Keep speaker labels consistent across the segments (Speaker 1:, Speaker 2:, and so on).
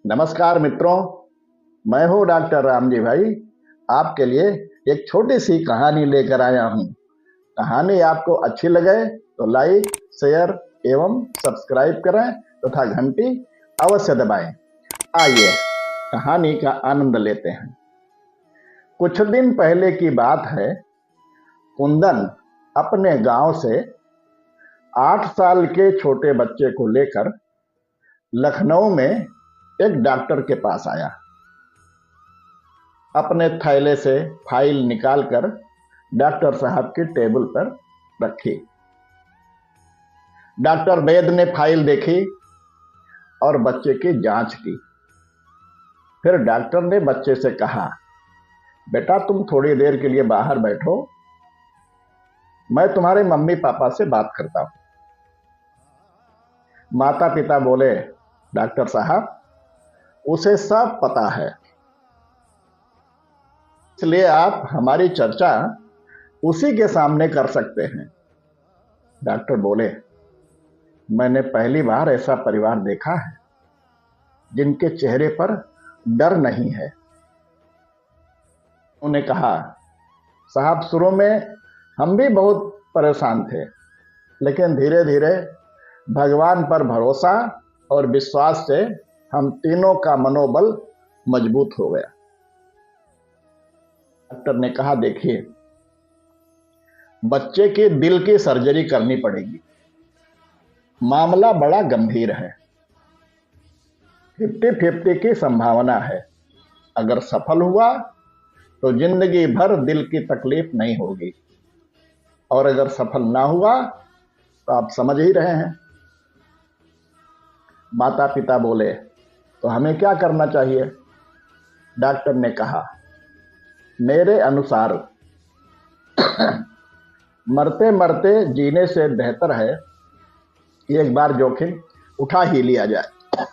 Speaker 1: नमस्कार मित्रों, मैं हूं डॉक्टर रामजी भाई। आपके लिए एक छोटी सी कहानी लेकर आया हूं। कहानी आपको अच्छी लगे तो लाइक, शेयर एवं सब्सक्राइब करें तथा घंटी अवश्य दबाएं। आइए कहानी का आनंद लेते हैं। कुछ दिन पहले की बात है। कुंदन अपने गांव से 8 साल के छोटे बच्चे को लेकर लखनऊ में एक डॉक्टर के पास आया। अपने थैले से फाइल निकालकर डॉक्टर साहब की टेबल पर रखी। डॉक्टर वैद्य ने फाइल देखी और बच्चे की जांच की। फिर डॉक्टर ने बच्चे से कहा, बेटा तुम थोड़ी देर के लिए बाहर बैठो, मैं तुम्हारे मम्मी पापा से बात करता हूं। माता पिता बोले, डॉक्टर साहब उसे सब पता है, इसलिए आप हमारी चर्चा उसी के सामने कर सकते हैं। डॉक्टर बोले, मैंने पहली बार ऐसा परिवार देखा है जिनके चेहरे पर डर नहीं है। उन्होंने कहा, साहब शुरू में हम भी बहुत परेशान थे, लेकिन धीरे धीरे भगवान पर भरोसा और विश्वास से हम तीनों का मनोबल मजबूत हो गया। डॉक्टर ने कहा, देखिए बच्चे के दिल की सर्जरी करनी पड़ेगी। मामला बड़ा गंभीर है, 50-50 की संभावना है। अगर सफल हुआ तो जिंदगी भर दिल की तकलीफ नहीं होगी, और अगर सफल ना हुआ तो आप समझ ही रहे हैं। माता पिता बोले, तो हमें क्या करना चाहिए? डॉक्टर ने कहा, मेरे अनुसार मरते मरते जीने से बेहतर है एक बार जोखिम उठा ही लिया जाए।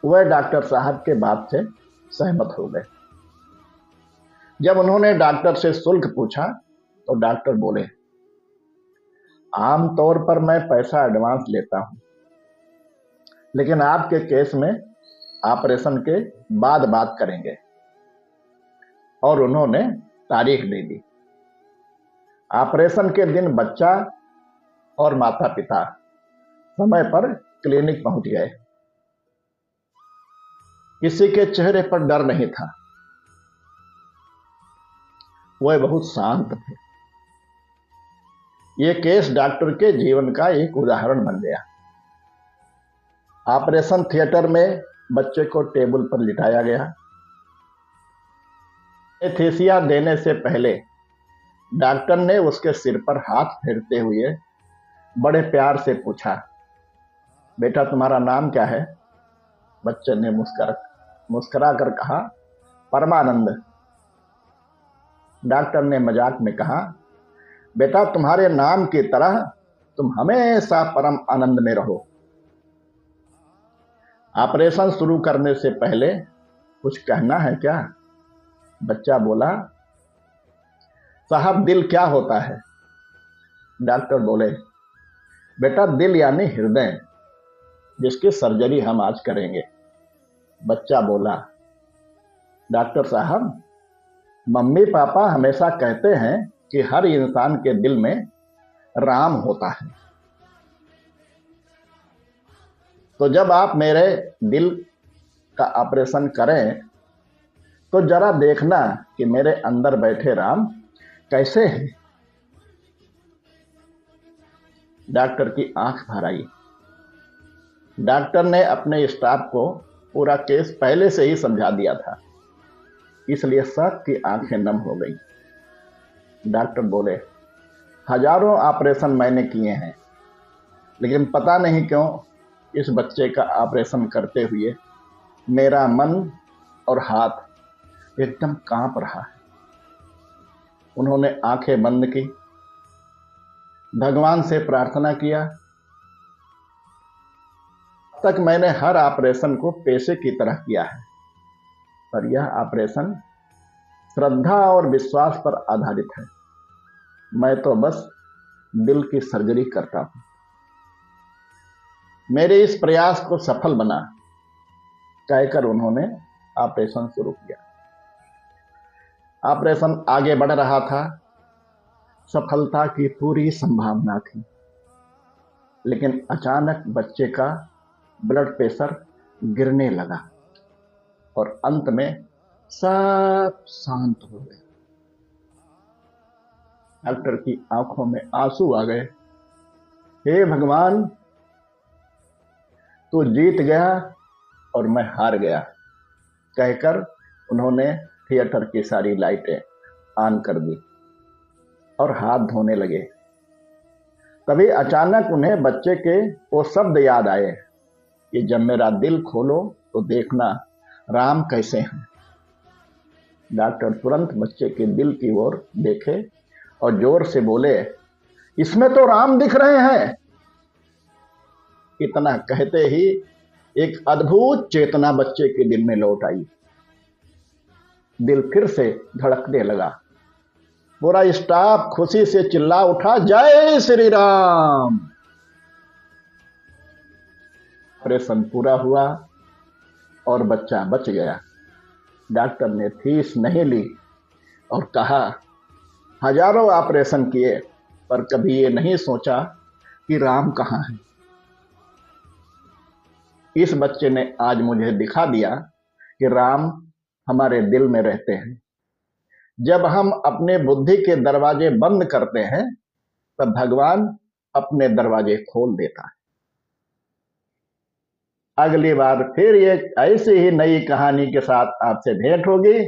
Speaker 1: वह डॉक्टर साहब के बात से सहमत हो गए। जब उन्होंने डॉक्टर से शुल्क पूछा तो डॉक्टर बोले, आमतौर पर मैं पैसा एडवांस लेता हूं, लेकिन आपके केस में ऑपरेशन के बाद बात करेंगे। और उन्होंने तारीख दे दी। ऑपरेशन के दिन बच्चा और माता पिता समय पर क्लिनिक पहुंच गए। किसी के चेहरे पर डर नहीं था, वह बहुत शांत थे। यह केस डॉक्टर के जीवन का एक उदाहरण बन गया। ऑपरेशन थिएटर में बच्चे को टेबल पर लिटाया गया। एनेस्थीसिया देने से पहले डॉक्टर ने उसके सिर पर हाथ फेरते हुए बड़े प्यार से पूछा, बेटा तुम्हारा नाम क्या है? बच्चे ने मुस्कुरा कर कहा, परमानंद। डॉक्टर ने मजाक में कहा, बेटा तुम्हारे नाम की तरह तुम हमेशा परम आनंद में रहो। ऑपरेशन शुरू करने से पहले कुछ कहना है क्या? बच्चा बोला, साहब दिल क्या होता है? डॉक्टर बोले, बेटा दिल यानी हृदय, जिसकी सर्जरी हम आज करेंगे। बच्चा बोला, डॉक्टर साहब मम्मी पापा हमेशा कहते हैं कि हर इंसान के दिल में राम होता है, तो जब आप मेरे दिल का ऑपरेशन करें तो जरा देखना कि मेरे अंदर बैठे राम कैसे हैं। डॉक्टर की आंख भर आई। डॉक्टर ने अपने स्टाफ को पूरा केस पहले से ही समझा दिया था, इसलिए सबकी आंखें नम हो गई। डॉक्टर बोले, हजारों ऑपरेशन मैंने किए हैं, लेकिन पता नहीं क्यों इस बच्चे का ऑपरेशन करते हुए मेरा मन और हाथ एकदम कांप रहा है। उन्होंने आंखें बंद की, भगवान से प्रार्थना किया। अब तक मैंने हर ऑपरेशन को पेशे की तरह किया है, पर यह ऑपरेशन श्रद्धा और विश्वास पर आधारित है। मैं तो बस दिल की सर्जरी करता हूं। मेरे इस प्रयास को सफल बना कहकर उन्होंने ऑपरेशन शुरू किया। ऑपरेशन आगे बढ़ रहा था, सफलता की पूरी संभावना थी, लेकिन अचानक बच्चे का ब्लड प्रेशर गिरने लगा और अंत में सब शांत हो गए। डॉक्टर की आंखों में आंसू आ गए। हे भगवान, तू जीत गया और मैं हार गया, कहकर उन्होंने थिएटर की सारी लाइटें ऑन कर दी और हाथ धोने लगे। तभी अचानक उन्हें बच्चे के वो शब्द याद आए कि जब मेरा दिल खोलो तो देखना राम कैसे हैं। डॉक्टर तुरंत बच्चे के दिल की ओर देखे और जोर से बोले, इसमें तो राम दिख रहे हैं। इतना कहते ही एक अद्भुत चेतना बच्चे के दिल में लौट आई। दिल फिर से धड़कने लगा। पूरा स्टाफ खुशी से चिल्ला उठा, जय श्री राम। ऑपरेशन पूरा हुआ और बच्चा बच गया। डॉक्टर ने फीस नहीं ली और कहा, हजारों ऑपरेशन किए पर कभी ये नहीं सोचा कि राम कहाँ है। इस बच्चे ने आज मुझे दिखा दिया कि राम हमारे दिल में रहते हैं। जब हम अपने बुद्धि के दरवाजे बंद करते हैं तब भगवान अपने दरवाजे खोल देता है। अगली बार फिर एक ऐसी ही नई कहानी के साथ आपसे भेंट होगी।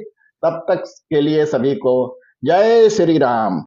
Speaker 1: तब तक के लिए सभी को जय श्री राम।